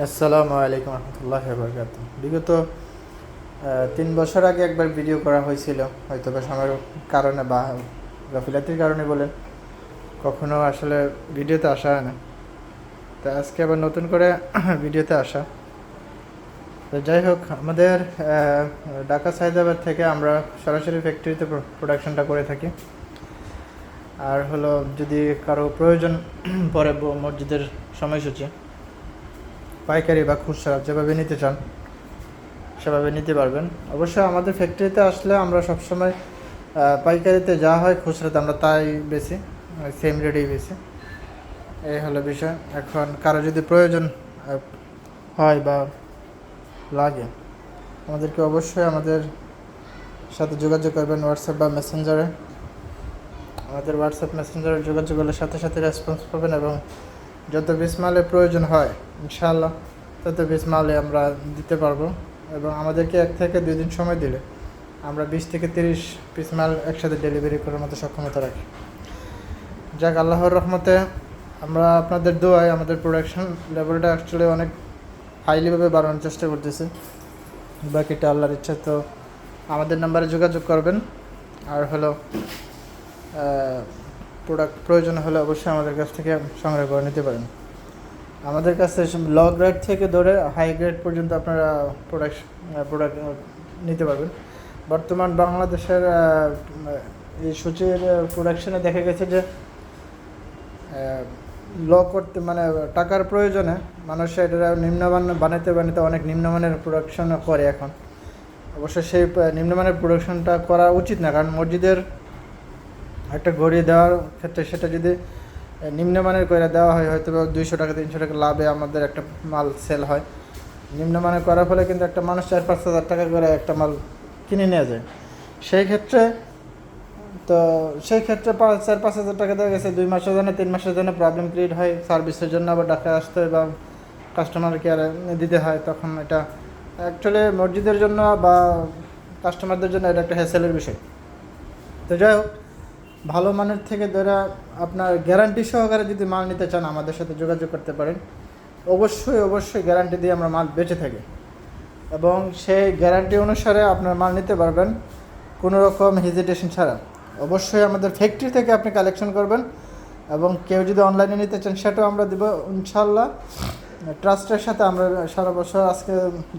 আসসালামু আলাইকুম রহমতুল্লাহি ওয়া বারাকাতুহু। বিগত 3 বছর আগে একবার ভিডিও করা হয়েছিল, হয়তো বা সময়ের কারণে বা গাফিলাতির কারণে বলেন কখনো আসলে ভিডিওতে আসা হয় না। তো আজকে আবার নতুন করে ভিডিওতে আসা। তো যাই হোক, আমাদের ঢাকা সায়দাবাদ থেকে আমরা সরাসরি ফ্যাক্টরিতে প্রোডাকশনটা করে থাকি। আর হলো, যদি কারো প্রয়োজন পড়ে মসজিদের সময়সূচি, পাইকারি বা খুচরা যেভাবে নিতে চান সেভাবে নিতে পারবেন। অবশ্যই আমাদের ফ্যাক্টরিতে আসলে আমরা সবসময় পাইকারিতে যা হয় খুচরাতে আমরা তাই বেশি, সেম রেটেই বেশি। এই হলো বিষয়। এখন কারো যদি প্রয়োজন হয় বা লাগে, আমাদেরকে অবশ্যই আমাদের সাথে যোগাযোগ করবেন হোয়াটসঅ্যাপ বা মেসেঞ্জারে। আমাদের হোয়াটসঅ্যাপ মেসেঞ্জারে যোগাযোগ করলে সাথে সাথে রেসপন্স পাবেন, এবং যত পিস মালের প্রয়োজন হয় ইনশাআল্লাহ তত পিস মালে আমরা দিতে পারবো। এবং আমাদেরকে 1 থেকে 2 দিন সময় দিলে আমরা 20 থেকে 30 পিস মাল একসাথে ডেলিভারি করার মতো সক্ষমতা রাখি। যাক, আল্লাহর রহমতে আমরা আপনাদের দোয়ায় আমাদের প্রোডাকশন লেভেলটা অ্যাকচুয়ালি অনেক হাইলিভাবে বাড়ানোর চেষ্টা করতেছি। বাকিটা আল্লাহর ইচ্ছা। তো আমাদের নাম্বারে যোগাযোগ করবেন। আর হলো, প্রোডাক্ট প্রয়োজন হলে অবশ্যই আমাদের কাছ থেকে সংগ্রহ করে নিতে পারেন। আমাদের কাছে লো গ্রেড থেকে ধরে হাই গ্রেড পর্যন্ত আপনারা প্রোডাক্ট নিতে পারবেন। বর্তমান বাংলাদেশের এই সূচির প্রোডাকশনে দেখা গেছে যে লো করতে মানে টাকার প্রয়োজনে মানুষ এটা নিম্নমান বানাতে অনেক নিম্নমানের প্রোডাকশন করে এখন। অবশ্যই সেই নিম্নমানের প্রোডাকশনটা করা উচিত না, কারণ মসজিদের একটা ঘড়ি দেওয়ার ক্ষেত্রে সেটা যদি নিম্নমানের করে দেওয়া হয়, হয়তো 200 টাকা 300 টাকা লাভে আমাদের একটা মাল সেল হয়। নিম্নমানের করার ফলে কিন্তু একটা মানুষ 4-5 হাজার টাকা করে একটা মাল কিনে নিয়ে যায়। সেই ক্ষেত্রে 4-5 হাজার টাকা দেওয়া গেছে, 2 মাসের জন্য 3 মাসের জন্য প্রবলেম ক্রিয়েট হয়, সার্ভিসের জন্য আবার ঢাকায় আসতে হয় বা কাস্টমার কেয়ারে দিতে হয়। তখন এটা অ্যাকচুয়ালি মসজিদের জন্য বা কাস্টমারদের জন্য এটা একটা হ্যাসেলের বিষয়। তো যাই হোক, ভালো মানের থেকে ধরে আপনার গ্যারান্টি সহকারে যদি মাল নিতে চান আমাদের সাথে যোগাযোগ করতে পারেন। অবশ্যই গ্যারান্টি দিয়ে আমরা মাল বেচে থাকি, এবং সেই গ্যারান্টি অনুসারে আপনার মাল নিতে পারবেন কোনো রকম হেজিটেশন ছাড়া। অবশ্যই আমাদের ফ্যাক্টরি থেকে আপনি কালেকশন করবেন, এবং কেউ যদি অনলাইনে নিতে চান সেটাও আমরা দেবো ইনশাআল্লাহ। ট্রাস্টের সাথে আমরা সারা বছর আজকে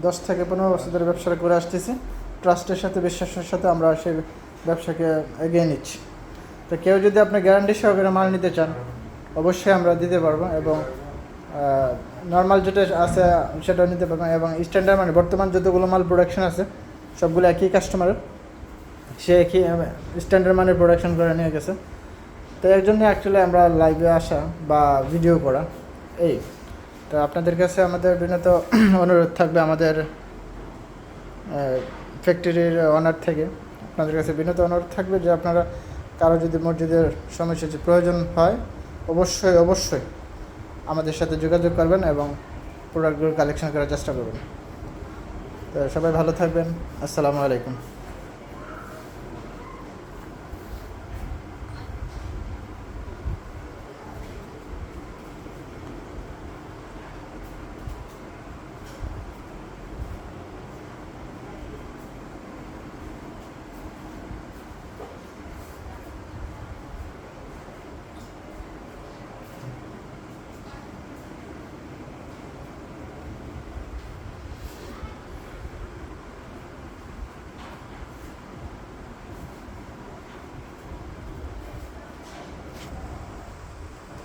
10 থেকে 15 বছর ধরে ব্যবসাটা করে আসতেছি। ট্রাস্টের সাথে, বিশ্বাসের সাথে আমরা সেই ব্যবসাকে এগিয়ে নিচ্ছি। তো কেউ যদি আপনি গ্যারান্টি সহকারে মাল নিতে চান অবশ্যই আমরা দিতে পারবো, এবং নর্মাল যেটা আছে সেটাও নিতে পারবেন। এবং স্ট্যান্ডার্ড মানে বর্তমান যতগুলো মাল প্রোডাকশন আছে সবগুলো একই কাস্টমারের, সে একই স্ট্যান্ডার্ড মানের প্রোডাকশন করে নিয়ে গেছে। তো এর জন্য অ্যাকচুয়ালি আমরা লাইভে আসা বা ভিডিও করা। তো আপনাদের কাছে আমাদের বিনীত অনুরোধ থাকবে, আমাদের ফ্যাক্টরির অনার থেকে আপনাদের কাছে বিনীত অনুরোধ থাকবে যে আপনারা কারো যদি মসজিদের সময়সূচি প্রয়োজন হয় অবশ্যই আমাদের সাথে যোগাযোগ করবেন এবং প্রোডাক্টগুলো কালেকশন করার চেষ্টা করবেন। তো সবাই ভালো থাকবেন। আসসালামু আলাইকুম।